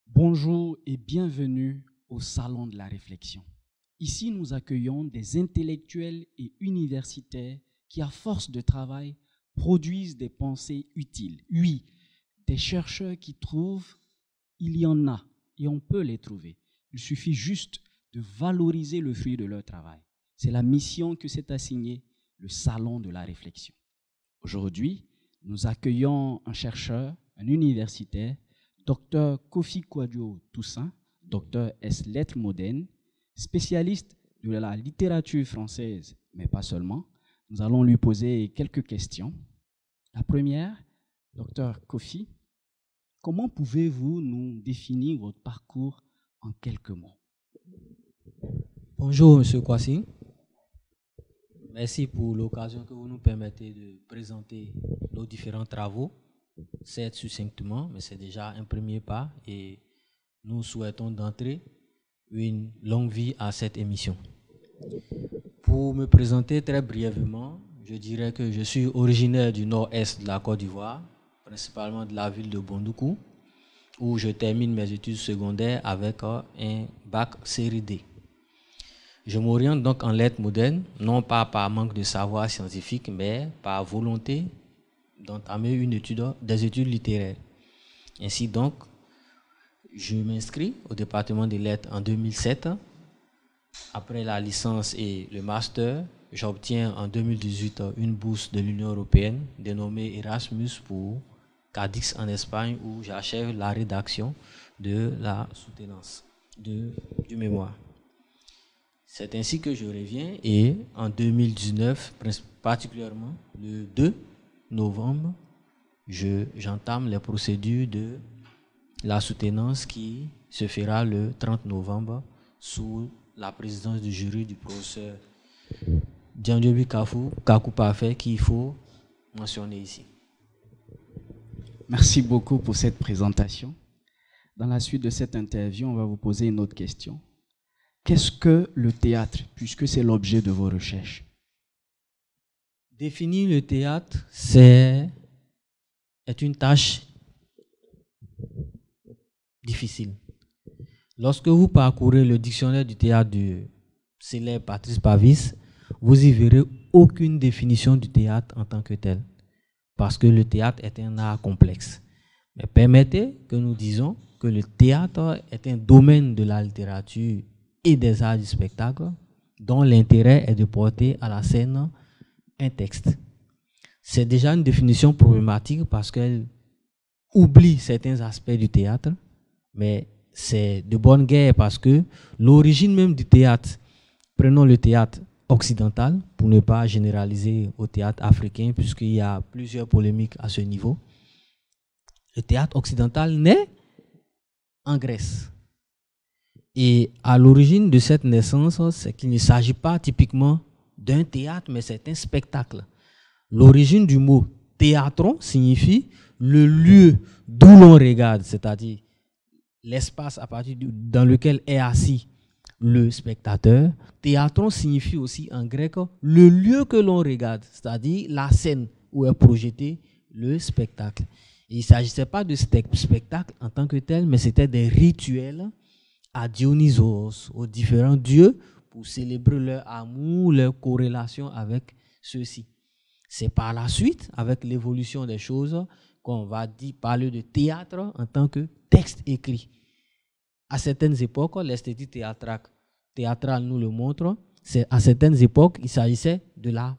Bonjour et bienvenue au Salon de la Réflexion. Ici, nous accueillons des intellectuels et universitaires qui, à force de travail, produisent des pensées utiles. Oui, des chercheurs qui trouvent, il y en a et on peut les trouver. Il suffit juste de valoriser le fruit de leur travail. C'est la mission que s'est assignée le Salon de la Réflexion. Aujourd'hui, nous accueillons un chercheur, un universitaire, Dr Kofi Kwadwo Toussaint, docteur ès lettres modernes, spécialiste de la littérature française, mais pas seulement. Nous allons lui poser quelques questions. La première, docteur Kofi, comment pouvez-vous nous définir votre parcours en quelques mots? Bonjour, M. Kwasi. Merci pour l'occasion que vous nous permettez de présenter nos différents travaux. Certes succinctement, mais c'est déjà un premier pas et nous souhaitons d'entrer une longue vie à cette émission. Pour me présenter très brièvement, je dirais que je suis originaire du nord-est de la Côte d'Ivoire, principalement de la ville de Bondoukou, où je termine mes études secondaires avec un bac série D. Je m'oriente donc en lettres modernes, non pas par manque de savoir scientifique, mais par volonté d'entamer des études littéraires. Ainsi donc, je m'inscris au département des lettres en 2007. Après la licence et le master, j'obtiens en 2018 une bourse de l'Union européenne dénommée Erasmus pour Cadix en Espagne, où j'achève la rédaction de la soutenance du mémoire. C'est ainsi que je reviens et en 2019, particulièrement le 2 novembre, j'entame les procédures de la soutenance qui se fera le 30 novembre sous la présidence du jury du professeur Djandjobi Kakou Parfait, qu'il faut mentionner ici. Merci beaucoup pour cette présentation. Dans la suite de cette interview, on va vous poser une autre question. Qu'est-ce que le théâtre, puisque c'est l'objet de vos recherches? Définir le théâtre, est une tâche difficile. Lorsque vous parcourez le dictionnaire du théâtre du célèbre Patrice Pavis, vous y verrez aucune définition du théâtre en tant que tel, parce que le théâtre est un art complexe. Mais permettez que nous disions que le théâtre est un domaine de la littérature et des arts du spectacle dont l'intérêt est de porter à la scène un texte. C'est déjà une définition problématique parce qu'elle oublie certains aspects du théâtre, mais c'est de bonne guerre parce que l'origine même du théâtre, prenons le théâtre occidental pour ne pas généraliser au théâtre africain puisqu'il y a plusieurs polémiques à ce niveau. Le théâtre occidental naît en Grèce. Et à l'origine de cette naissance, c'est qu'il ne s'agit pas typiquement d'un théâtre, mais c'est un spectacle. L'origine du mot théâtron signifie le lieu d'où l'on regarde, c'est-à-dire l'espace dans lequel est assis le spectateur. Théâtron signifie aussi en grec le lieu que l'on regarde, c'est-à-dire la scène où est projeté le spectacle. Et il ne s'agissait pas de spectacle en tant que tel, mais c'était des rituels à Dionysos, aux différents dieux, pour célébrer leur amour, leur corrélation avec ceux-ci. C'est par la suite, avec l'évolution des choses, qu'on va parler de théâtre en tant que texte écrit. À certaines époques, l'esthétique théâtrale nous le montre, à certaines époques, il s'agissait de la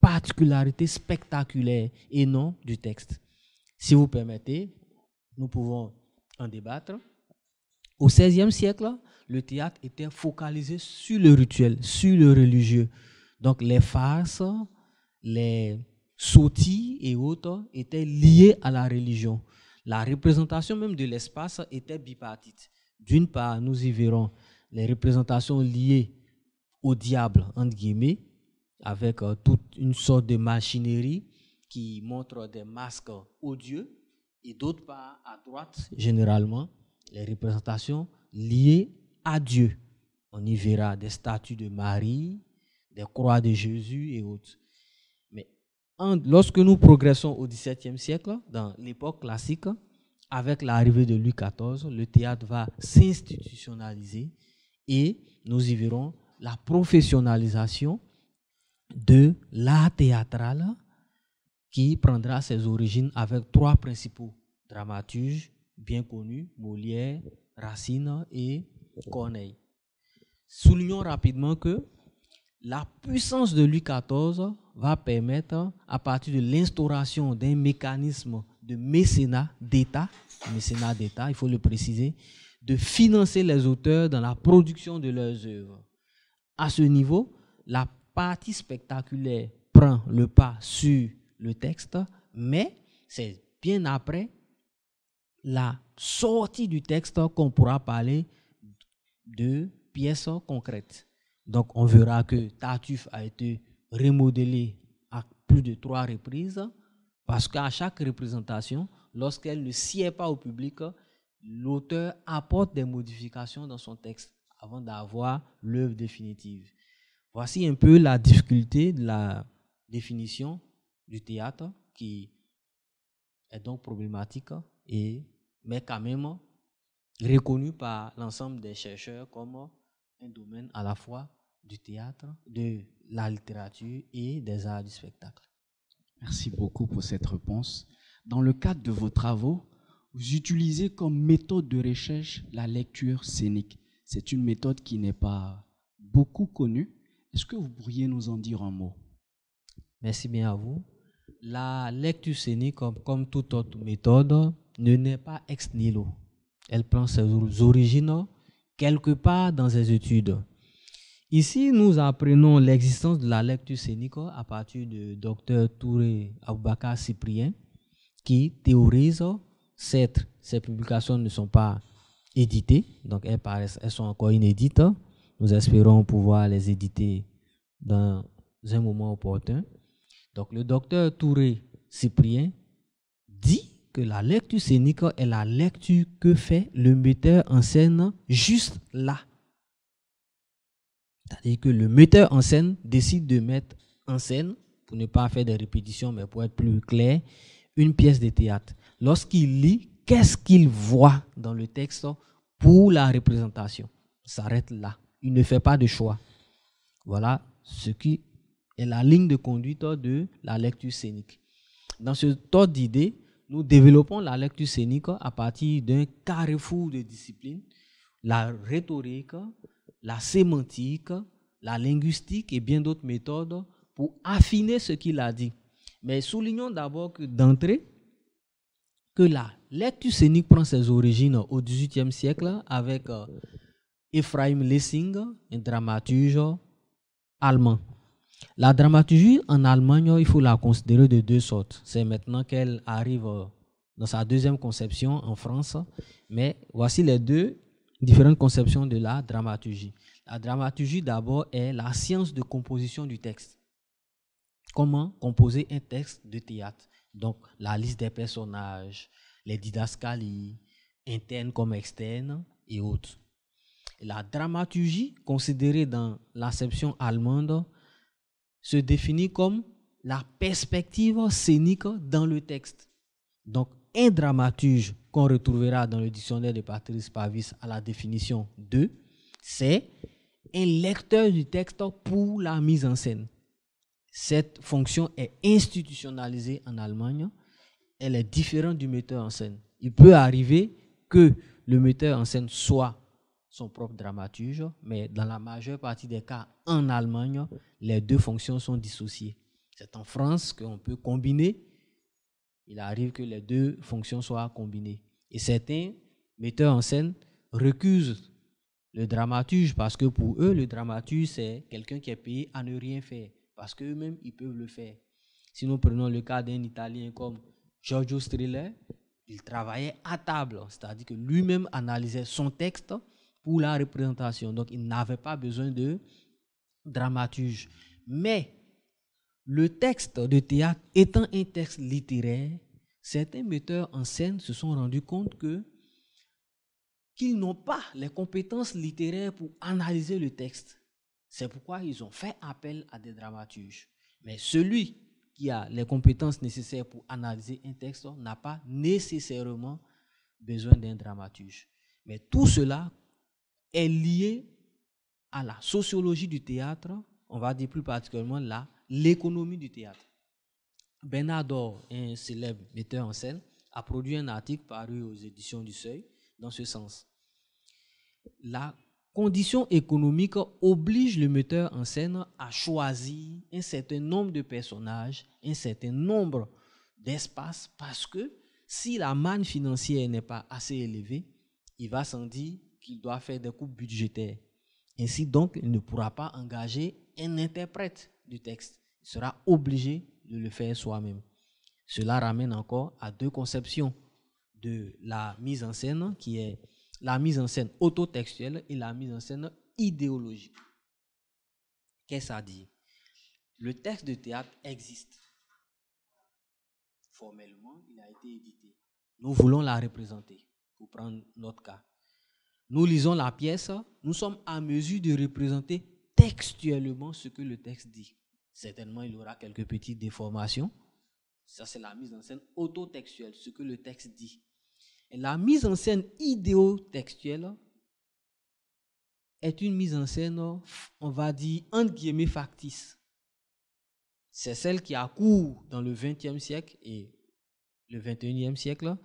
particularité spectaculaire et non du texte. Si vous permettez, nous pouvons en débattre. Au XVIe siècle, le théâtre était focalisé sur le rituel, sur le religieux. Donc les farces, les sottis et autres étaient liés à la religion. La représentation même de l'espace était bipartite. D'une part, nous y verrons les représentations liées au diable, entre guillemets, avec toute une sorte de machinerie qui montre des masques odieux. Et d'autre part, à droite, généralement, les représentations liées à Dieu. On y verra des statues de Marie, des croix de Jésus et autres. Mais lorsque nous progressons au XVIIe siècle, dans l'époque classique, avec l'arrivée de Louis XIV, le théâtre va s'institutionnaliser et nous y verrons la professionnalisation de l'art théâtral qui prendra ses origines avec trois principaux dramaturges bien connus, Molière, Racine et Corneille. Soulignons rapidement que la puissance de Louis XIV va permettre, à partir de l'instauration d'un mécanisme de mécénat d'État, il faut le préciser, de financer les auteurs dans la production de leurs œuvres. À ce niveau, la partie spectaculaire prend le pas sur le texte, mais c'est bien après la sortie du texte qu'on pourra parler de pièces concrètes. Donc, on verra que Tartuffe a été remodelé à plus de 3 reprises parce qu'à chaque représentation, lorsqu'elle ne sied pas au public, l'auteur apporte des modifications dans son texte avant d'avoir l'œuvre définitive. Voici un peu la difficulté de la définition du théâtre qui est donc problématique mais quand même reconnu par l'ensemble des chercheurs comme un domaine à la fois du théâtre, de la littérature et des arts du spectacle. Merci beaucoup pour cette réponse. Dans le cadre de vos travaux, vous utilisez comme méthode de recherche la lecture scénique. C'est une méthode qui n'est pas beaucoup connue. Est-ce que vous pourriez nous en dire un mot? Merci bien à vous. La lecture scénique, comme toute autre méthode, ne naît pas ex nihilo. Elle prend ses origines quelque part dans ses études. Ici, nous apprenons l'existence de la lecture scénique à partir du docteur Touré Aboubakar Cyprien, qui théorise, certes, ces publications ne sont pas éditées, donc elles sont encore inédites. Nous espérons pouvoir les éditer dans un moment opportun. Donc, le docteur Touré Cyprien dit que la lecture scénique est la lecture que fait le metteur en scène juste là. C'est-à-dire que le metteur en scène décide de mettre en scène, pour ne pas faire des répétitions, mais pour être plus clair, une pièce de théâtre. Lorsqu'il lit, qu'est-ce qu'il voit dans le texte pour la représentation? Il s'arrête là. Il ne fait pas de choix. Voilà ce qui est la ligne de conduite de la lecture scénique. Dans ce ordre d'idées, nous développons la lecture scénique à partir d'un carrefour de disciplines, la rhétorique, la sémantique, la linguistique et bien d'autres méthodes pour affiner ce qu'il a dit. Mais soulignons d'abord que d'entrée, que la lecture scénique prend ses origines au XVIIIe siècle avec Ephraim Lessing, un dramaturge allemand. La dramaturgie en Allemagne, il faut la considérer de deux sortes. C'est maintenant qu'elle arrive dans sa deuxième conception en France, mais voici les deux différentes conceptions de la dramaturgie. La dramaturgie d'abord est la science de composition du texte. Comment composer un texte de théâtre? Donc la liste des personnages, les didascalies, internes comme externes et autres. La dramaturgie, considérée dans l'acception allemande, se définit comme la perspective scénique dans le texte. Donc, un dramaturge qu'on retrouvera dans le dictionnaire de Patrice Pavis à la définition 2, c'est un lecteur du texte pour la mise en scène. Cette fonction est institutionnalisée en Allemagne. Elle est différente du metteur en scène. Il peut arriver que le metteur en scène soit son propre dramaturge, mais dans la majeure partie des cas, en Allemagne, les deux fonctions sont dissociées. C'est en France qu'on peut combiner. Il arrive que les deux fonctions soient combinées. Et certains metteurs en scène recusent le dramaturge parce que pour eux, le dramaturge, c'est quelqu'un qui est payé à ne rien faire parce qu'eux-mêmes, ils peuvent le faire. Si nous prenons le cas d'un Italien comme Giorgio Strehler, il travaillait à table, c'est-à-dire que lui-même analysait son texte pour la représentation. Donc, il n'avait pas besoin de dramaturge. Mais le texte de théâtre étant un texte littéraire, certains metteurs en scène se sont rendus compte qu'ils n'ont pas les compétences littéraires pour analyser le texte. C'est pourquoi ils ont fait appel à des dramaturges. Mais celui qui a les compétences nécessaires pour analyser un texte n'a pas nécessairement besoin d'un dramaturge. Mais tout cela est lié à la sociologie du théâtre, on va dire plus particulièrement l'économie du théâtre. Bernard, un célèbre metteur en scène, a produit un article paru aux éditions du Seuil dans ce sens. La condition économique oblige le metteur en scène à choisir un certain nombre de personnages, un certain nombre d'espaces, parce que si la manne financière n'est pas assez élevée, il va s'en dire qu'il doit faire des coupes budgétaires. Ainsi donc, il ne pourra pas engager un interprète du texte. Il sera obligé de le faire soi-même. Cela ramène encore à deux conceptions de la mise en scène, qui est la mise en scène autotextuelle et la mise en scène idéologique. Qu'est-ce que ça dit? Le texte de théâtre existe. Formellement, il a été édité. Nous voulons la représenter, pour prendre notre cas. Nous lisons la pièce, nous sommes en mesure de représenter textuellement ce que le texte dit. Certainement, il y aura quelques petites déformations. Ça, c'est la mise en scène autotextuelle, ce que le texte dit. Et la mise en scène idéotextuelle est une mise en scène, on va dire, entre guillemets, factice. C'est celle qui a cours dans le XXe siècle et le XXIe siècle,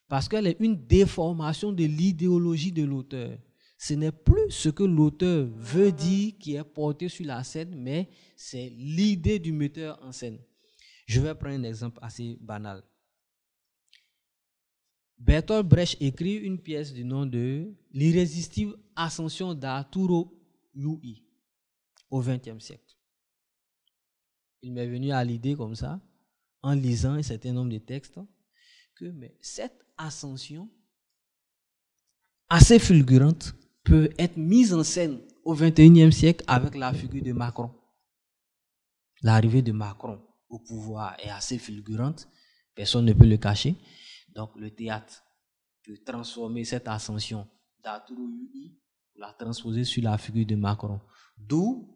parce qu'elle est une déformation de l'idéologie de l'auteur. Ce n'est plus ce que l'auteur veut dire qui est porté sur la scène, mais c'est l'idée du metteur en scène. Je vais prendre un exemple assez banal. Bertolt Brecht écrit une pièce du nom de L'irrésistible ascension d'Arturo Ui au XXe siècle. Il m'est venu à l'idée comme ça, en lisant un certain nombre de textes, que cette ascension assez fulgurante peut être mise en scène au XXIe siècle avec la figure de Macron. L'arrivée de Macron au pouvoir est assez fulgurante, personne ne peut le cacher. Donc le théâtre peut transformer cette ascension d'Arturo Ui, la transposer sur la figure de Macron. D'où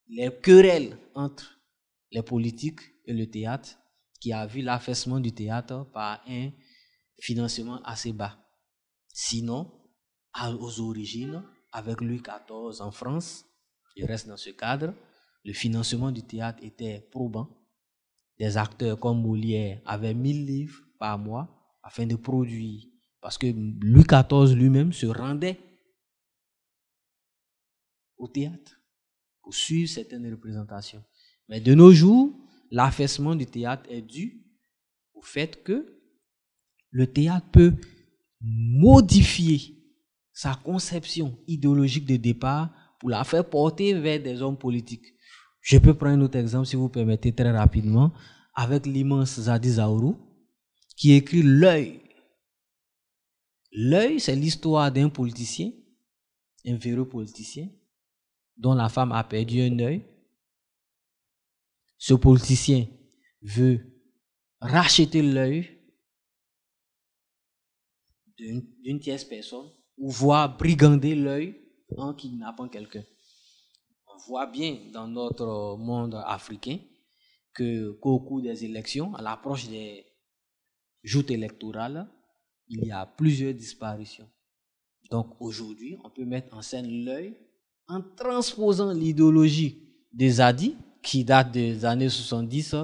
les querelles entre les politiques et le théâtre, qui a vu l'affaissement du théâtre par un financement assez bas. Sinon, aux origines, avec Louis XIV en France, je reste dans ce cadre, le financement du théâtre était probant. Des acteurs comme Molière avaient 1000 livres par mois afin de produire, parce que Louis XIV lui-même se rendait au théâtre pour suivre certaines représentations. Mais de nos jours, l'affaissement du théâtre est dû au fait que le théâtre peut modifier sa conception idéologique de départ pour la faire porter vers des hommes politiques. Je peux prendre un autre exemple, si vous permettez, très rapidement, avec l'immense Zadi Zaourou, qui écrit L'œil. L'œil, c'est l'histoire d'un politicien, un véreux politicien, dont la femme a perdu un œil. Ce politicien veut racheter l'œil d'une tierce personne ou voire brigander l'œil en kidnappant quelqu'un. On voit bien dans notre monde africain qu'au cours des élections, à l'approche des joutes électorales, il y a plusieurs disparitions. Donc aujourd'hui, on peut mettre en scène l'œil en transposant l'idéologie des Zadi, qui date des années 70,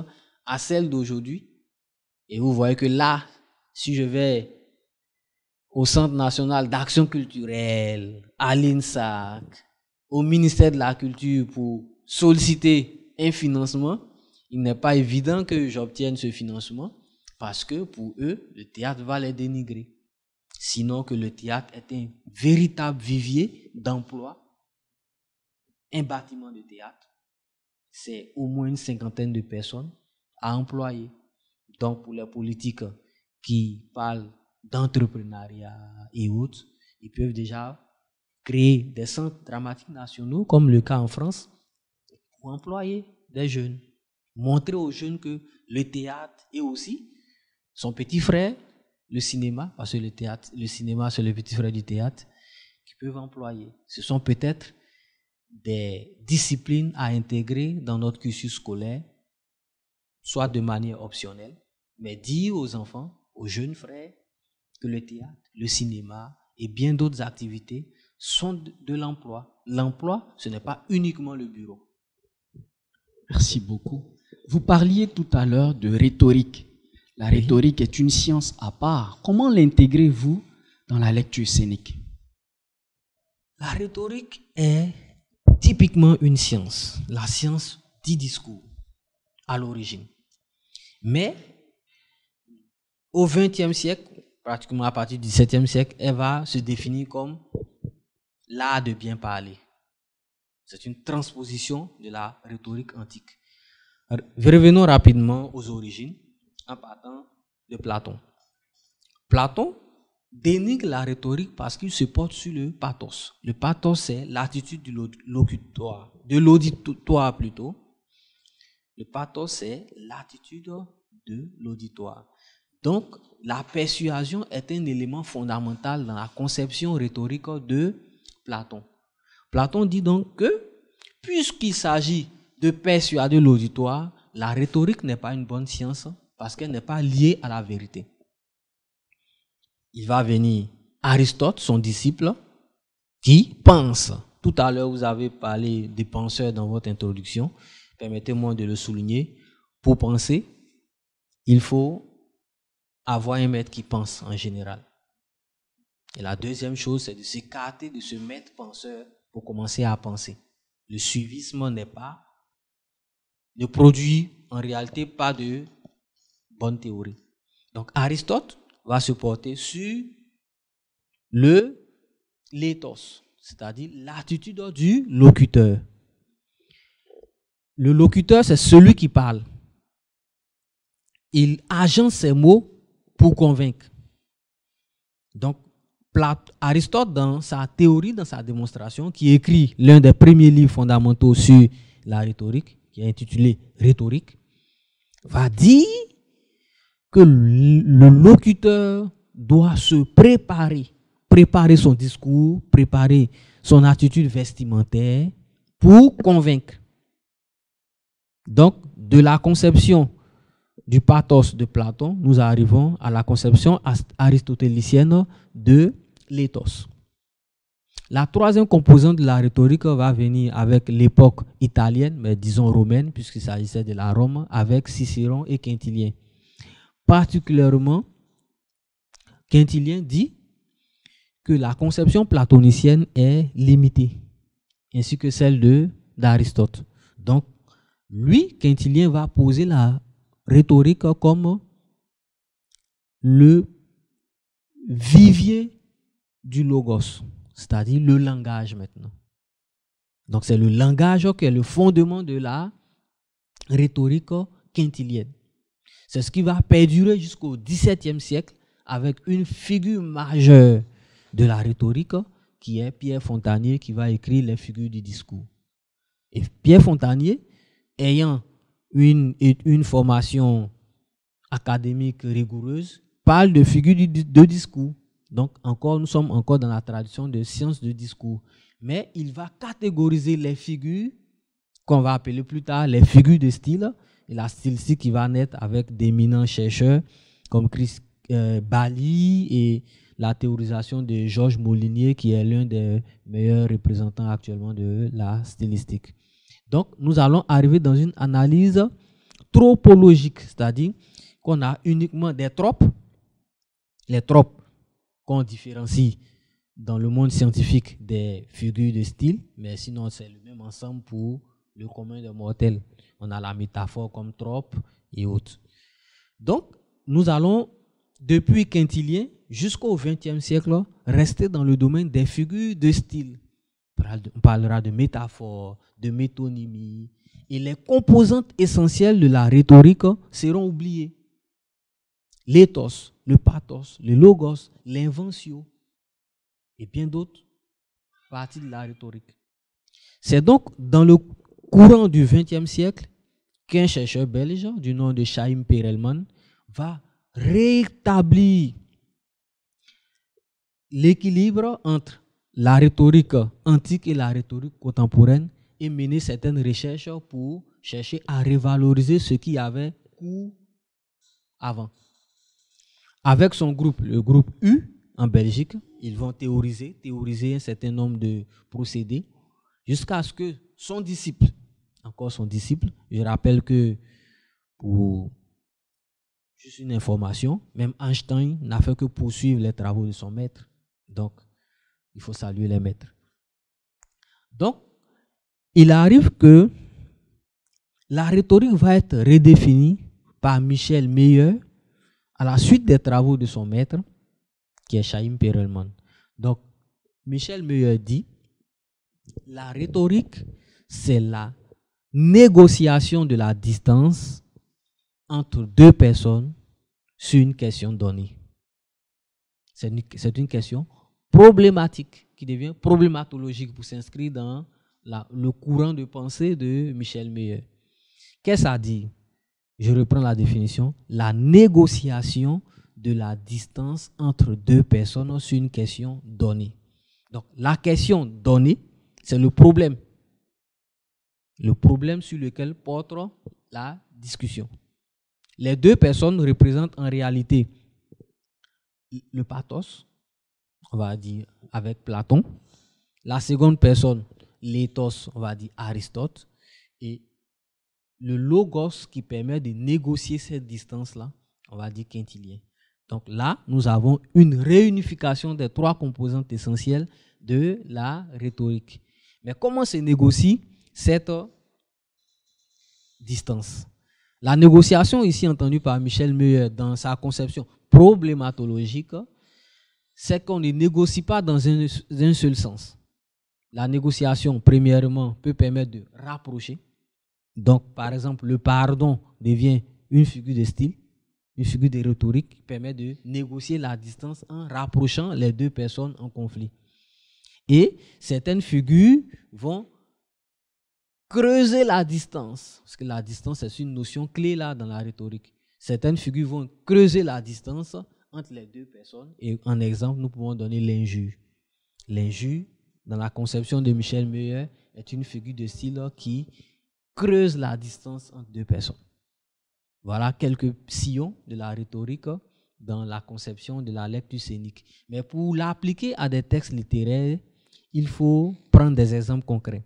à celle d'aujourd'hui. Et vous voyez que là, si je vais au Centre national d'action culturelle, à l'INSAC, au ministère de la Culture pour solliciter un financement, il n'est pas évident que j'obtienne ce financement parce que pour eux, le théâtre va les dénigrer. Sinon que le théâtre est un véritable vivier d'emploi. Un bâtiment de théâtre, c'est au moins une 50aine de personnes à employer. Donc pour les politiques qui parlent d'entrepreneuriat et autres, ils peuvent déjà créer des centres dramatiques nationaux, comme le cas en France, pour employer des jeunes. Montrer aux jeunes que le théâtre est aussi son petit frère, le cinéma, parce que le cinéma, c'est le petit frère du théâtre, qu'ils peuvent employer. Ce sont peut-être des disciplines à intégrer dans notre cursus scolaire, soit de manière optionnelle, mais dire aux enfants, aux jeunes frères, que le théâtre, le cinéma et bien d'autres activités sont de l'emploi. L'emploi, ce n'est pas uniquement le bureau. Merci beaucoup. Vous parliez tout à l'heure de rhétorique. La rhétorique est une science à part. Comment l'intégrez-vous dans la lecture scénique? La rhétorique est typiquement une science, la science du discours à l'origine. Mais au XXe siècle, pratiquement à partir du XVIIe siècle, elle va se définir comme l'art de bien parler. C'est une transposition de la rhétorique antique. Revenons rapidement aux origines en partant de Platon. Platon dénigre la rhétorique parce qu'il se porte sur le pathos. Le pathos, c'est l'attitude de l'auditoire plutôt. Le pathos, c'est l'attitude de l'auditoire. Donc, la persuasion est un élément fondamental dans la conception rhétorique de Platon. Platon dit donc que, puisqu'il s'agit de persuader l'auditoire, la rhétorique n'est pas une bonne science parce qu'elle n'est pas liée à la vérité. Il va venir Aristote, son disciple, qui pense. Tout à l'heure, vous avez parlé des penseurs dans votre introduction. Permettez-moi de le souligner. Pour penser, il faut avoir un maître qui pense en général. Et la deuxième chose, c'est de s'écarter de ce maître penseur pour commencer à penser. Le suivisme ne produit en réalité pas de bonne théorie. Donc Aristote va se porter sur le l'éthos, c'est-à-dire l'attitude du locuteur. Le locuteur, c'est celui qui parle. Il agence ses mots pour convaincre. Donc, Aristote, dans sa théorie, dans sa démonstration, qui écrit l'un des premiers livres fondamentaux sur la rhétorique, qui est intitulé Rhétorique, va dire que le locuteur doit se préparer son discours, préparer son attitude vestimentaire pour convaincre. Donc, de la conception du pathos de Platon, nous arrivons à la conception aristotélicienne de l'éthos. La troisième composante de la rhétorique va venir avec l'époque italienne, mais disons romaine, puisqu'il s'agissait de la Rome, avec Cicéron et Quintilien. Particulièrement, Quintilien dit que la conception platonicienne est limitée, ainsi que celle d'Aristote. Donc, lui, Quintilien va poser la rhétorique comme le vivier du logos, c'est-à-dire le langage maintenant. Donc c'est le langage qui est le fondement de la rhétorique quintilienne. C'est ce qui va perdurer jusqu'au XVIIe siècle avec une figure majeure de la rhétorique qui est Pierre Fontanier, qui va écrire les figures du discours. Et Pierre Fontanier, ayant une formation académique rigoureuse, parle de figures de discours. Donc, nous sommes encore dans la tradition de sciences de discours. Mais il va catégoriser les figures qu'on va appeler plus tard les figures de style, et la stylistique qui va naître avec d'éminents chercheurs comme Chris Bally et la théorisation de Georges Molinier, qui est l'un des meilleurs représentants actuellement de la stylistique. Donc, nous allons arriver dans une analyse tropologique, c'est-à-dire qu'on a uniquement des tropes, les tropes qu'on différencie dans le monde scientifique des figures de style, mais sinon c'est le même ensemble pour le commun des mortels. On a la métaphore comme trope et autres. Donc, nous allons, depuis Quintilien jusqu'au XXe siècle, rester dans le domaine des figures de style. On parlera de métaphore, de métonymie, et les composantes essentielles de la rhétorique seront oubliées. L'éthos, le pathos, le logos, l'inventio et bien d'autres parties de la rhétorique. C'est donc dans le courant du XXe siècle qu'un chercheur belge du nom de Chaim Perelman va rétablir l'équilibre entre la rhétorique antique et la rhétorique contemporaine et mener certaines recherches pour chercher à revaloriser ce qui avait cours avant. Avec son groupe, le groupe U en Belgique, ils vont théoriser un certain nombre de procédés jusqu'à ce que son disciple, je rappelle que pour juste une information, même Einstein n'a fait que poursuivre les travaux de son maître. Donc, il faut saluer les maîtres. Donc, il arrive que la rhétorique va être redéfinie par Michel Meyer à la suite des travaux de son maître, qui est Chaim Perelman. Donc, Michel Meyer dit, la rhétorique, c'est la négociation de la distance entre deux personnes sur une question donnée. C'est une question problématique qui devient problématologique pour s'inscrire dans le courant de pensée de Michel Meyer. Qu'est-ce que ça dit? Je reprends la définition. La négociation de la distance entre deux personnes sur une question donnée. Donc, la question donnée, c'est le problème. Le problème sur lequel porte la discussion. Les deux personnes représentent en réalité le pathos, on va dire avec Platon. La seconde personne, l'éthos, on va dire Aristote. Et le logos qui permet de négocier cette distance-là, on va dire Quintilien. Donc là, nous avons une réunification des trois composantes essentielles de la rhétorique. Mais comment se négocie cette distance? La négociation ici entendue par Michel Meyer dans sa conception problématologique, c'est qu'on ne négocie pas dans un seul sens. La négociation, premièrement, peut permettre de rapprocher. Donc, par exemple, le pardon devient une figure de style, une figure de rhétorique qui permet de négocier la distance en rapprochant les deux personnes en conflit. Et certaines figures vont creuser la distance, parce que la distance, c'est une notion clé là dans la rhétorique. Certaines figures vont creuser la distance entre les deux personnes. Et en exemple, nous pouvons donner l'injure. L'injure, dans la conception de Michel Meyer, est une figure de style qui creuse la distance entre deux personnes. Voilà quelques sillons de la rhétorique dans la conception de la lecture scénique. Mais pour l'appliquer à des textes littéraires, il faut prendre des exemples concrets.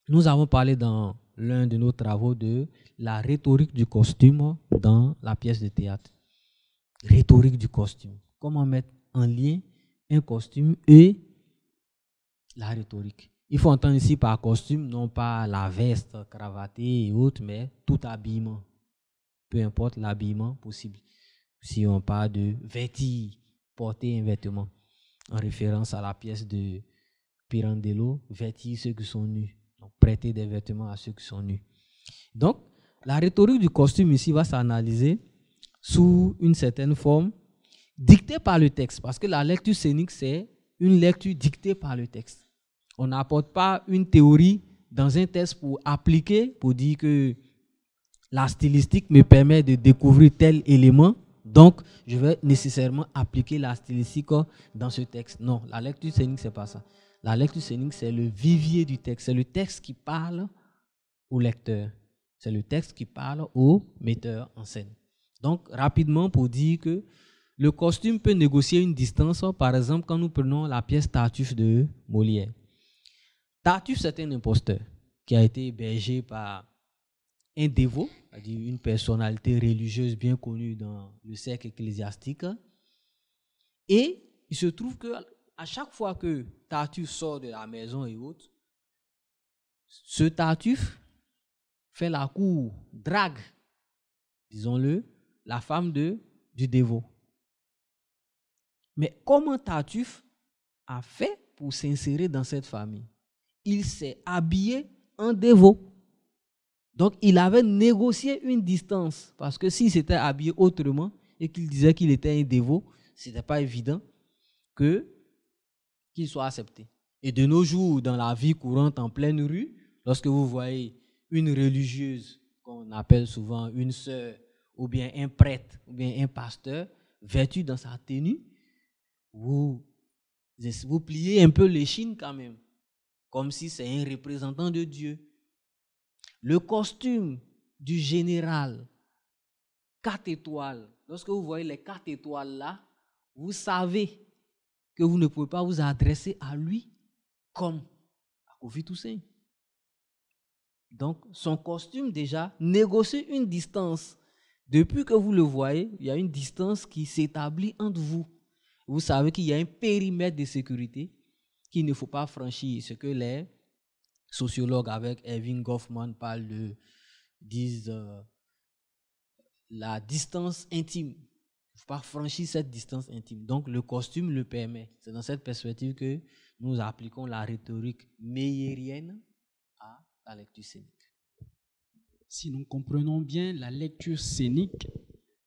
Nous avons parlé dans l'un de nos travaux de la rhétorique du costume dans la pièce de théâtre. Rhétorique du costume. Comment mettre en lien un costume et la rhétorique. Il faut entendre ici par costume, non pas la veste, cravatée et autres, mais tout habillement. Peu importe l'habillement possible. Si on parle de vêtir, porter un vêtement, en référence à la pièce de Pirandello, vêtir ceux qui sont nus. Donc, prêter des vêtements à ceux qui sont nus. Donc, la rhétorique du costume ici va s'analyser sous une certaine forme dictée par le texte. Parce que la lecture scénique, c'est une lecture dictée par le texte. On n'apporte pas une théorie dans un texte pour appliquer, pour dire que la stylistique me permet de découvrir tel élément, donc je vais nécessairement appliquer la stylistique dans ce texte. Non, la lecture scénique, ce n'est pas ça. La lecture scénique, c'est le vivier du texte. C'est le texte qui parle au lecteur. C'est le texte qui parle au metteur en scène. Donc, rapidement, pour dire que le costume peut négocier une distance, par exemple, quand nous prenons la pièce Tartuffe de Molière. Tartuffe, c'est un imposteur qui a été hébergé par un dévot, c'est-à-dire une personnalité religieuse bien connue dans le cercle ecclésiastique. Et il se trouve que à chaque fois que Tartuffe sort de la maison et autres, ce Tartuffe fait la cour, drague, disons-le, la femme du dévot. Mais comment Tartuffe a fait pour s'insérer dans cette famille? Il s'est habillé en dévot. Donc, il avait négocié une distance. Parce que s'il s'était habillé autrement et qu'il disait qu'il était un dévot, ce n'était pas évident qu'il soit accepté. Et de nos jours, dans la vie courante, en pleine rue, lorsque vous voyez une religieuse, qu'on appelle souvent une sœur, ou bien un prêtre, ou bien un pasteur, vêtu dans sa tenue, vous Vous pliez un peu l'échine quand même, comme si c'est un représentant de Dieu. Le costume du général, 4 étoiles, lorsque vous voyez les 4 étoiles là, vous savez que vous ne pouvez pas vous adresser à lui comme à Kofi Toussaint. Donc, son costume déjà négocie une distance. Depuis que vous le voyez, il y a une distance qui s'établit entre vous. Vous savez qu'il y a un périmètre de sécurité qu'il ne faut pas franchir. Ce que les sociologues avec Erving Goffman disent la distance intime. Il ne faut pas franchir cette distance intime. Donc, le costume le permet. C'est dans cette perspective que nous appliquons la rhétorique meyérienne à la lecture scénique. Si nous comprenons bien, la lecture scénique,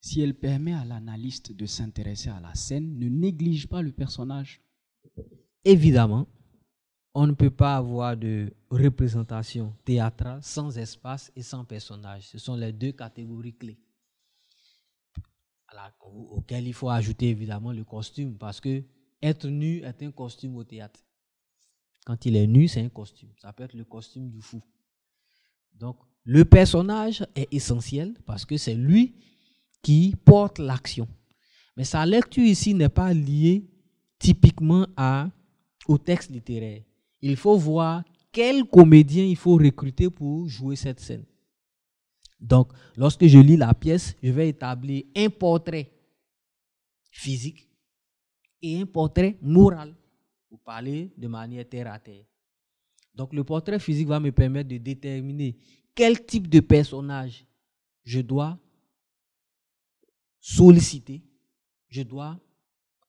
si elle permet à l'analyste de s'intéresser à la scène, ne néglige pas le personnage. Évidemment, on ne peut pas avoir de représentation théâtrale sans espace et sans personnage. Ce sont les 2 catégories clés auxquelles il faut ajouter évidemment le costume, parce que être nu est un costume au théâtre. Quand il est nu, c'est un costume. Ça peut être le costume du fou. Donc, le personnage est essentiel parce que c'est lui qui porte l'action. Mais sa lecture ici n'est pas liée typiquement au texte littéraire. Il faut voir quel comédien il faut recruter pour jouer cette scène. Donc, lorsque je lis la pièce, je vais établir un portrait physique et un portrait moral, pour parler de manière terre à terre. Donc, le portrait physique va me permettre de déterminer quel type de personnage je dois solliciter, je dois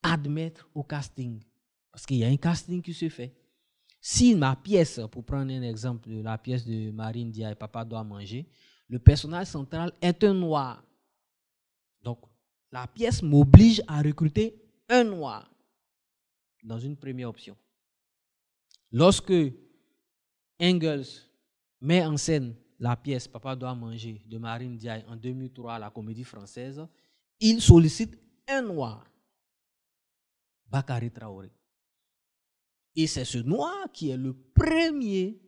admettre au casting. Parce qu'il y a un casting qui se fait. Si ma pièce, pour prendre un exemple de la pièce de Marine Ndiaye, Papa doit manger, le personnage central est un noir. Donc, la pièce m'oblige à recruter un noir dans une première option. Lorsque Engels met en scène la pièce Papa doit manger de Marine Ndiaye en 2003 à la Comédie Française, il sollicite un noir, Bakary Traoré. Et c'est ce noir qui est le premier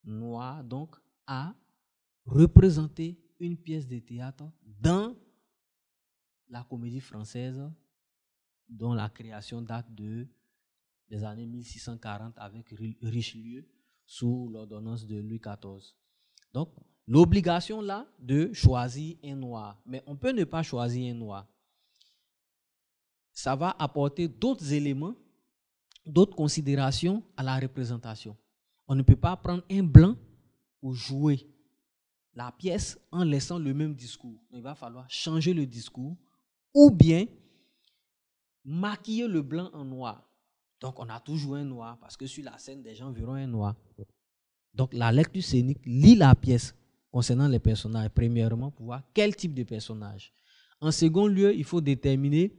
noir donc à représenter une pièce de théâtre dans la Comédie Française, dont la création date des années 1640 avec Richelieu sous l'ordonnance de Louis XIV. Donc, l'obligation là de choisir un noir. Mais on peut ne pas choisir un noir. Ça va apporter d'autres éléments, d'autres considérations à la représentation. On ne peut pas prendre un blanc pour jouer la pièce en laissant le même discours. Il va falloir changer le discours ou bien maquiller le blanc en noir. Donc, on a toujours un noir parce que sur la scène, des gens verront un noir. Donc, la lecture scénique lit la pièce concernant les personnages, premièrement, pour voir quel type de personnage. En second lieu, il faut déterminer,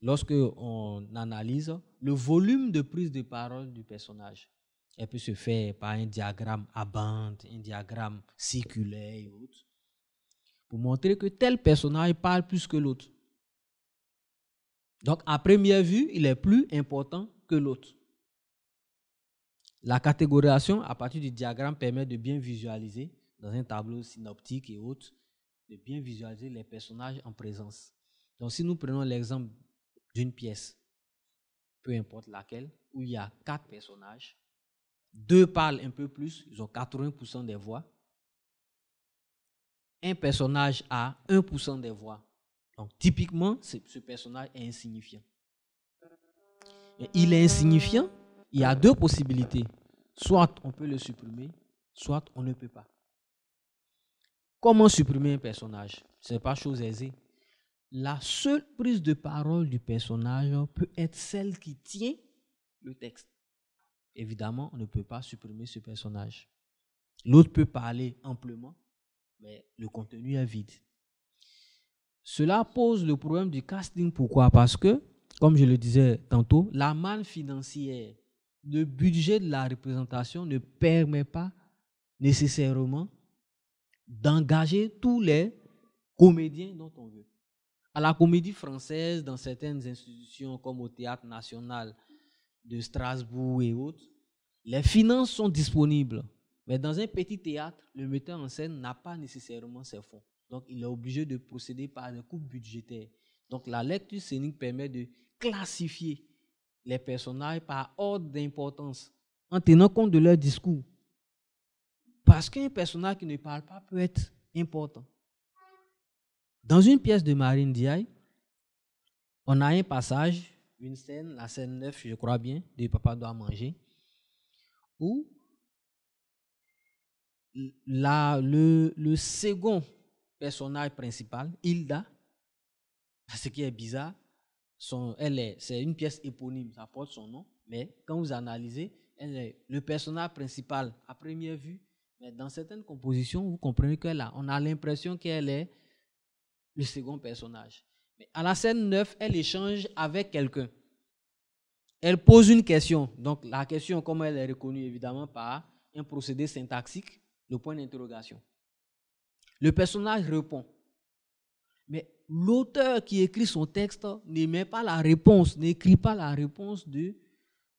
lorsque on analyse, le volume de prise de parole du personnage. Elle peut se faire par un diagramme à bande, un diagramme circulaire et autres, pour montrer que tel personnage parle plus que l'autre. Donc, à première vue, il est plus important que l'autre. La catégorisation à partir du diagramme permet de bien visualiser, dans un tableau synoptique et autres, de bien visualiser les personnages en présence. Donc, si nous prenons l'exemple d'une pièce, peu importe laquelle, où il y a 4 personnages, 2 parlent un peu plus, ils ont 80% des voix. Un personnage a 1% des voix. Donc, typiquement, ce personnage est insignifiant. Et il est insignifiant, il y a 2 possibilités. Soit on peut le supprimer, soit on ne peut pas. Comment supprimer un personnage? Ce n'est pas chose aisée. La seule prise de parole du personnage peut être celle qui tient le texte. Évidemment, on ne peut pas supprimer ce personnage. L'autre peut parler amplement, mais le contenu est vide. Cela pose le problème du casting. Pourquoi? Parce que, comme je le disais tantôt, la manne financière, le budget de la représentation ne permet pas nécessairement d'engager tous les comédiens dont on veut. À la Comédie Française, dans certaines institutions comme au Théâtre National, de Strasbourg et autres, les finances sont disponibles. Mais dans un petit théâtre, le metteur en scène n'a pas nécessairement ses fonds. Donc, il est obligé de procéder par des coupes budgétaires. Donc, la lecture scénique permet de classifier les personnages par ordre d'importance en tenant compte de leur discours. Parce qu'un personnage qui ne parle pas peut être important. Dans une pièce de Marine Diaye, on a un passage, une scène, la scène 9, je crois bien, de Papa doit manger, où le second personnage principal, Hilda, ce qui est bizarre, c'est une pièce éponyme, ça porte son nom, mais quand vous analysez, elle est le personnage principal à première vue, mais dans certaines compositions, vous comprenez on a l'impression qu'elle est le second personnage. Mais à la scène 9, elle échange avec quelqu'un. Elle pose une question. Donc la question, comme elle est reconnue évidemment par un procédé syntaxique, le point d'interrogation. Le personnage répond. Mais l'auteur qui écrit son texte n'émet pas la réponse, n'écrit pas la réponse de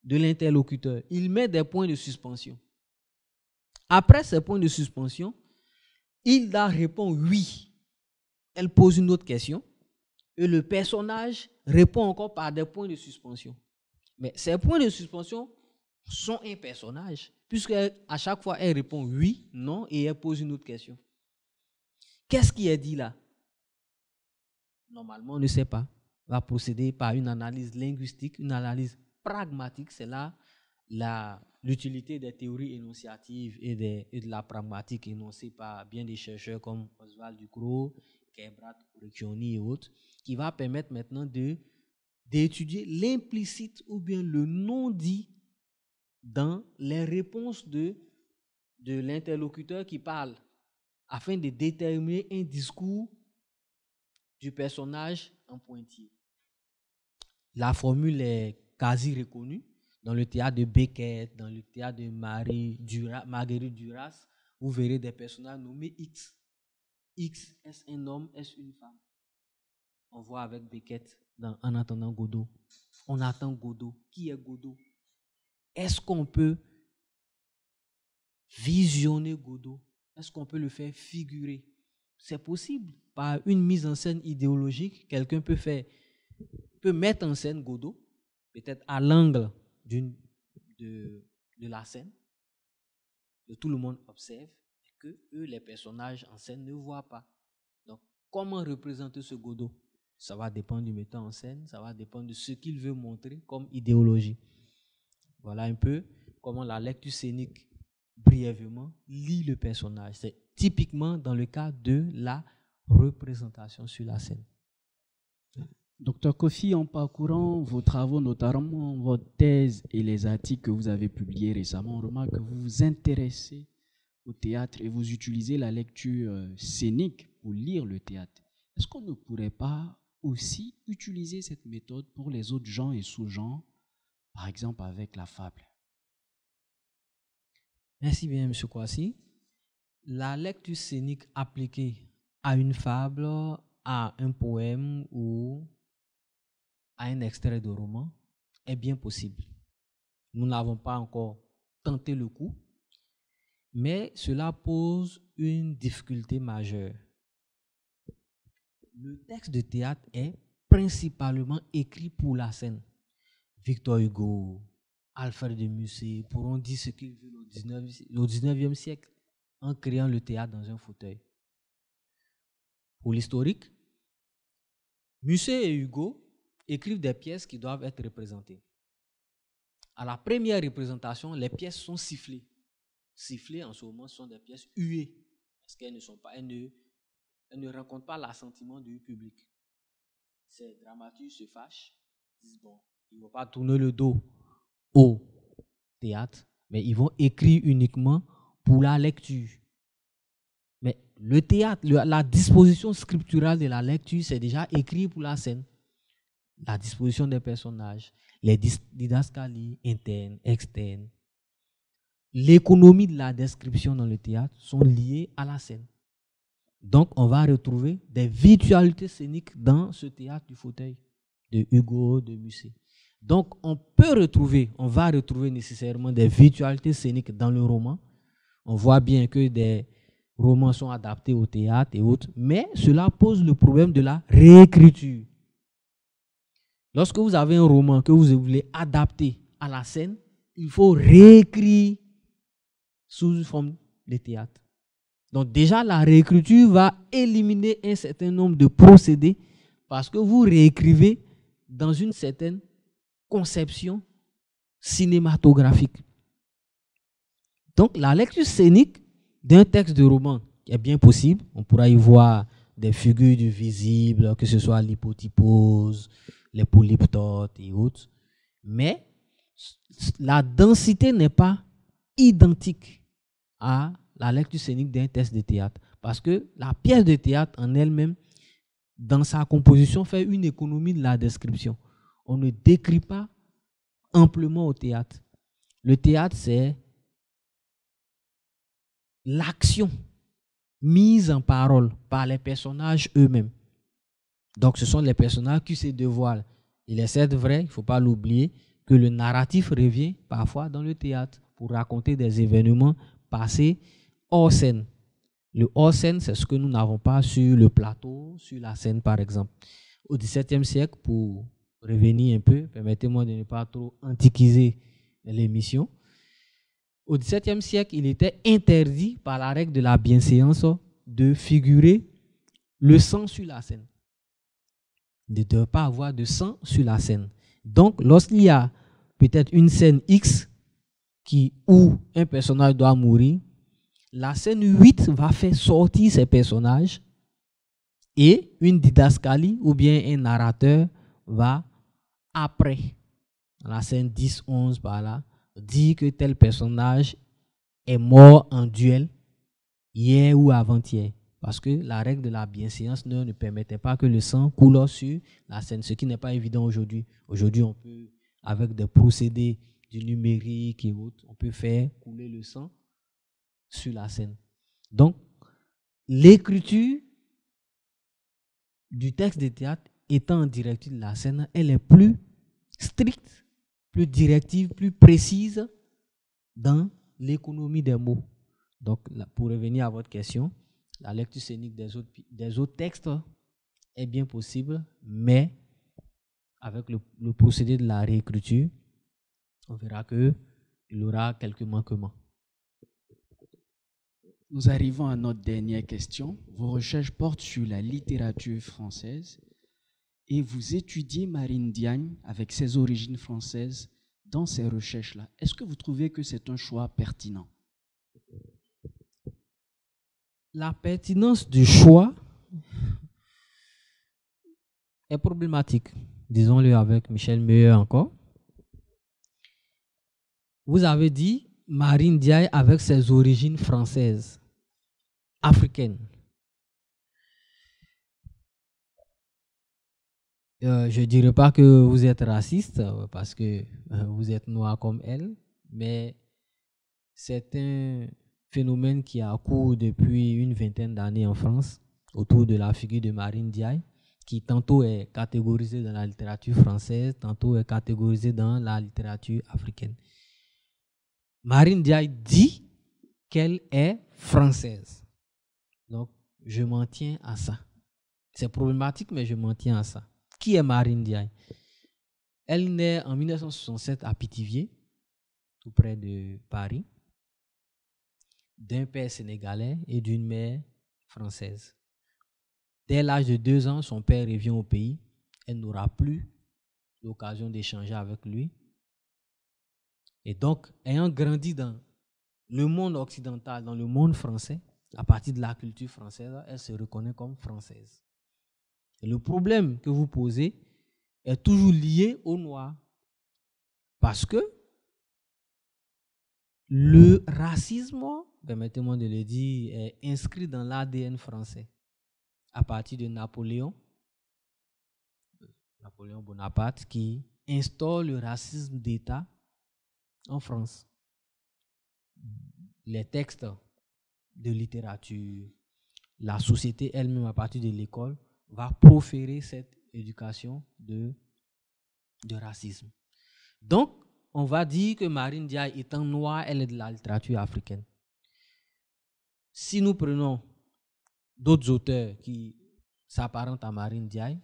l'interlocuteur. Il met des points de suspension. Après ces points de suspension, Hilda répond oui. Elle pose une autre question et le personnage répond encore par des points de suspension. Mais ces points de suspension sont un personnage, puisque à chaque fois elle répond oui, non et elle pose une autre question. Qu'est-ce qui est dit là? Normalement, on ne sait pas. On va procéder par une analyse linguistique, une analyse pragmatique. C'est là l'utilité des théories énonciatives et de la pragmatique énoncée par bien des chercheurs comme Oswald Ducrot, Kebrat, Recchioni et autres, qui va permettre maintenant d'étudier l'implicite ou bien le non-dit dans les réponses de l'interlocuteur qui parle, afin de déterminer un discours du personnage en pointillé. La formule est quasi reconnue dans le théâtre de Beckett, dans le théâtre de Marguerite Duras. Vous verrez des personnages nommés X. X, est-ce un homme, est-ce une femme? On voit avec Beckett En attendant Godot. On attend Godot. Qui est Godot? Est-ce qu'on peut visionner Godot? Est-ce qu'on peut le faire figurer? C'est possible. Par une mise en scène idéologique, quelqu'un peut mettre en scène Godot, peut-être à l'angle de la scène, que tout le monde observe, et que eux, les personnages en scène, ne voient pas. Donc, comment représenter ce Godot? Ça va dépendre du metteur en scène, ça va dépendre de ce qu'il veut montrer comme idéologie. Voilà un peu comment la lecture scénique, brièvement, lit le personnage. C'est typiquement dans le cas de la représentation sur la scène. Docteur Kofi, en parcourant vos travaux, notamment votre thèse et les articles que vous avez publiés récemment, on remarque que vous vous intéressez au théâtre et vous utilisez la lecture scénique pour lire le théâtre. Est-ce qu'on ne pourrait pas aussi utiliser cette méthode pour les autres genres et sous-genres, par exemple avec la fable? Merci bien, M. Kouassi. La lecture scénique appliquée à une fable, à un poème ou à un extrait de roman est bien possible. Nous n'avons pas encore tenté le coup, mais cela pose une difficulté majeure. Le texte de théâtre est principalement écrit pour la scène. Victor Hugo, Alfred de Musset pourront dire ce qu'ils veulent au 19e siècle en créant le théâtre dans un fauteuil. Pour l'historique, Musset et Hugo écrivent des pièces qui doivent être représentées. À la première représentation, les pièces sont sifflées. Sifflées, en ce moment, sont des pièces huées, parce qu'elles ne rencontrent pas l'assentiment du public. Ces dramaturges se fâchent, disent bon, ils ne vont pas tourner le dos au théâtre, mais ils vont écrire uniquement pour la lecture. Mais le théâtre, la disposition scripturale de la lecture, c'est déjà écrit pour la scène. La disposition des personnages, les didascalies internes, externes, l'économie de la description dans le théâtre sont liées à la scène. Donc, on va retrouver des virtualités scéniques dans ce théâtre du fauteuil de Hugo, de Musset. Donc, on va retrouver nécessairement des virtualités scéniques dans le roman. On voit bien que des romans sont adaptés au théâtre et autres, mais cela pose le problème de la réécriture. Lorsque vous avez un roman que vous voulez adapter à la scène, il faut réécrire sous forme de théâtre. Donc déjà, la réécriture va éliminer un certain nombre de procédés parce que vous réécrivez dans une certaine conception cinématographique. Donc la lecture scénique d'un texte de roman est bien possible. On pourra y voir des figures du visible, que ce soit l'hypotypose, les polyptotes et autres. Mais la densité n'est pas identique à la lecture scénique d'un texte de théâtre. Parce que la pièce de théâtre en elle-même, dans sa composition, fait une économie de la description. On ne décrit pas amplement au théâtre. Le théâtre, c'est l'action mise en parole par les personnages eux-mêmes. Donc, ce sont les personnages qui se dévoilent. Il est certes vrai, il ne faut pas l'oublier, que le narratif revient parfois dans le théâtre pour raconter des événements passés hors scène. Le hors scène, c'est ce que nous n'avons pas sur le plateau, sur la scène par exemple. Au XVIIe siècle, pour revenir un peu, permettez-moi de ne pas trop antiquiser l'émission. Au XVIIe siècle, il était interdit par la règle de la bienséance de figurer le sang sur la scène. De ne pas avoir de sang sur la scène. Donc, lorsqu'il y a peut-être une scène X où un personnage doit mourir, la scène 8 va faire sortir ces personnages et une didascalie ou bien un narrateur va, après, dans la scène 10, 11, par là, dire que tel personnage est mort en duel hier ou avant-hier. Parce que la règle de la bienséance ne permettait pas que le sang coule sur la scène, ce qui n'est pas évident aujourd'hui. Aujourd'hui, on peut, avec des procédés du numérique et autres, on peut faire couler le sang sur la scène. Donc, l'écriture du texte de théâtre étant en directive de la scène, elle est plus stricte, plus directive, plus précise dans l'économie des mots. Donc, pour revenir à votre question, la lecture scénique des autres textes est bien possible, mais avec le procédé de la réécriture, on verra qu'il y aura quelques manquements. Nous arrivons à notre dernière question. Vos recherches portent sur la littérature française et vous étudiez Marine Diagne avec ses origines françaises dans ces recherches-là. Est-ce que vous trouvez que c'est un choix pertinent? La pertinence du choix est problématique. Disons-le avec Michel Meyer encore. Vous avez dit Marine Diaye avec ses origines françaises, africaines. Je ne dirais pas que vous êtes raciste parce que vous êtes noir comme elle, mais c'est un phénomène qui a cours depuis une vingtaine d'années en France autour de la figure de Marine Diaye, qui tantôt est catégorisée dans la littérature française, tantôt est catégorisée dans la littérature africaine. Marine Diaye dit qu'elle est française. Donc, je m'en tiens à ça. C'est problématique, mais je m'en tiens à ça. Qui est Marine Diaye? Elle naît en 1967 à Pithiviers, tout près de Paris, d'un père sénégalais et d'une mère française. Dès l'âge de 2 ans, son père revient au pays. Elle n'aura plus l'occasion d'échanger avec lui. Et donc, ayant grandi dans le monde occidental, dans le monde français, à partir de la culture française, elle se reconnaît comme française. Et le problème que vous posez est toujours lié au noir. Parce que le racisme, permettez-moi de le dire, est inscrit dans l'ADN français. À partir de Napoléon Bonaparte, qui instaure le racisme d'État en France. Les textes de littérature, la société elle-même à partir de l'école va proférer cette éducation de racisme. Donc, on va dire que Marine Ndiaye étant noire, elle est de la littérature africaine. Si nous prenons d'autres auteurs qui s'apparentent à Marine Ndiaye,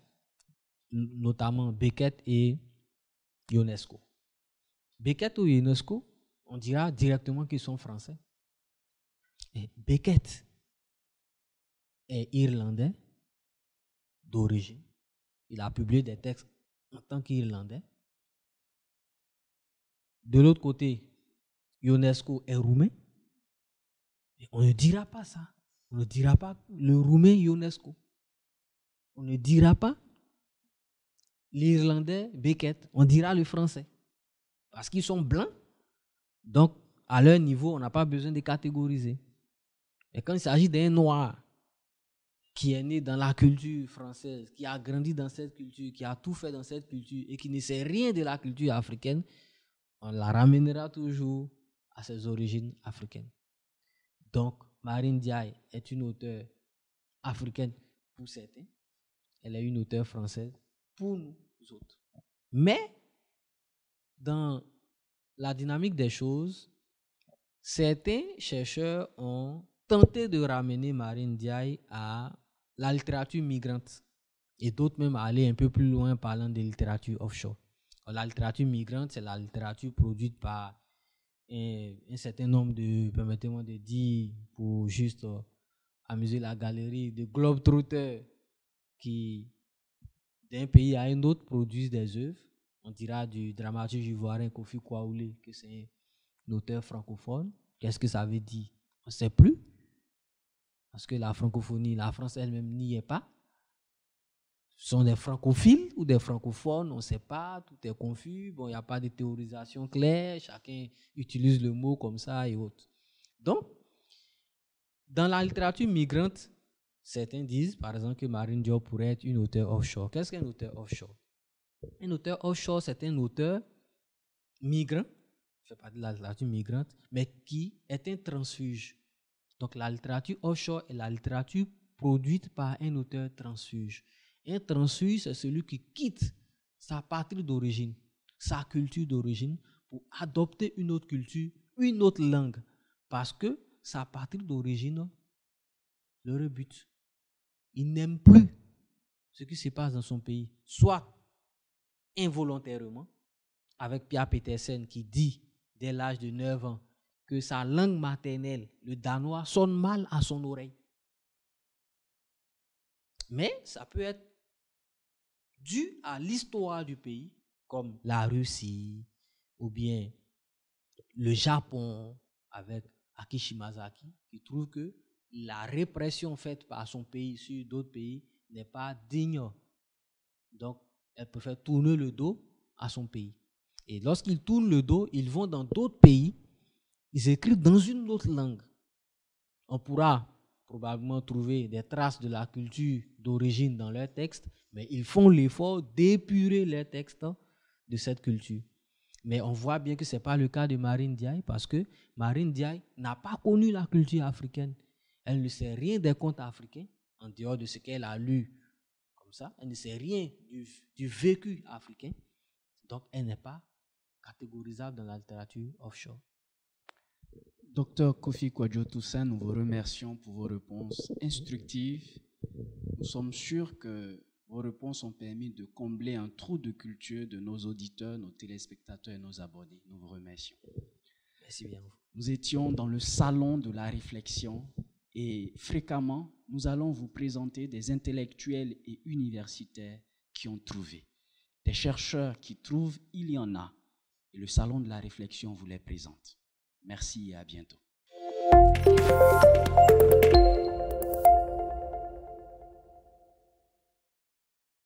notamment Beckett et Ionesco. Beckett ou Ionesco, on dira directement qu'ils sont français. Et Beckett est irlandais d'origine. Il a publié des textes en tant qu'Irlandais. De l'autre côté, Ionesco est roumain. Et on ne dira pas ça. On ne dira pas le roumain Ionesco. On ne dira pas l'Irlandais Beckett. On dira le français. Parce qu'ils sont blancs. Donc, à leur niveau, on n'a pas besoin de catégoriser. Et quand il s'agit d'un noir qui est né dans la culture française, qui a grandi dans cette culture, qui a tout fait dans cette culture et qui ne sait rien de la culture africaine, on la ramènera toujours à ses origines africaines. Donc, Marine Ndiaye est une auteure africaine pour certains. Elle est une auteure française pour nous autres. Mais, dans la dynamique des choses, certains chercheurs ont tenté de ramener Marine Ndiaye à la littérature migrante et d'autres même à aller un peu plus loin parlant de littérature offshore. Alors, la littérature migrante, c'est la littérature produite par un certain nombre de, permettez-moi de dire, pour juste amuser la galerie, de globetrotters qui, d'un pays à un autre, produisent des œuvres. On dira du dramaturge ivoirien Kofi Kwaoulé que c'est un auteur francophone. Qu'est-ce que ça veut dire? On ne sait plus. Parce que la francophonie, la France elle-même n'y est pas. Ce sont des francophiles ou des francophones, on ne sait pas, tout est confus. Bon, il n'y a pas de théorisation claire, chacun utilise le mot comme ça et autres. Donc, dans la littérature migrante, certains disent, par exemple, que Marine Ndiaye pourrait être une auteure offshore. Qu'est-ce qu'un auteur offshore? Un auteur offshore, c'est un auteur migrant, je ne fais pas de la littérature migrante, mais qui est un transfuge. Donc, la littérature offshore est la littérature produite par un auteur transfuge. Un transfuge, c'est celui qui quitte sa patrie d'origine, sa culture d'origine, pour adopter une autre culture, une autre langue, parce que sa patrie d'origine le rebute. Il n'aime plus ce qui se passe dans son pays, soit involontairement, avec Pierre Petersen qui dit, dès l'âge de 9 ans, que sa langue maternelle, le danois, sonne mal à son oreille. Mais ça peut être dû à l'histoire du pays, comme la Russie, ou bien le Japon, avec Aki Shimazaki, qui trouve que la répression faite par son pays sur d'autres pays n'est pas digne. Donc, elle préfère tourner le dos à son pays. Et lorsqu'ils tournent le dos, ils vont dans d'autres pays, ils écrivent dans une autre langue. On pourra probablement trouver des traces de la culture d'origine dans leurs textes, mais ils font l'effort d'épurer leurs textes de cette culture. Mais on voit bien que ce n'est pas le cas de Marine Ndiaye, parce que Marine Ndiaye n'a pas connu la culture africaine. Elle ne sait rien des contes africains, en dehors de ce qu'elle a lu comme ça. Elle ne sait rien du vécu africain. Donc, elle n'est pas catégorisable dans la littérature offshore. Docteur Kofi Kwadwo-Toussaint, nous vous remercions pour vos réponses instructives. Nous sommes sûrs que vos réponses ont permis de combler un trou de culture de nos auditeurs, nos téléspectateurs et nos abonnés. Nous vous remercions. Merci bien. Nous étions dans le salon de la réflexion et fréquemment, nous allons vous présenter des intellectuels et universitaires qui ont trouvé. Des chercheurs qui trouvent, il y en a. Et le salon de la réflexion vous les présente. Merci et à bientôt.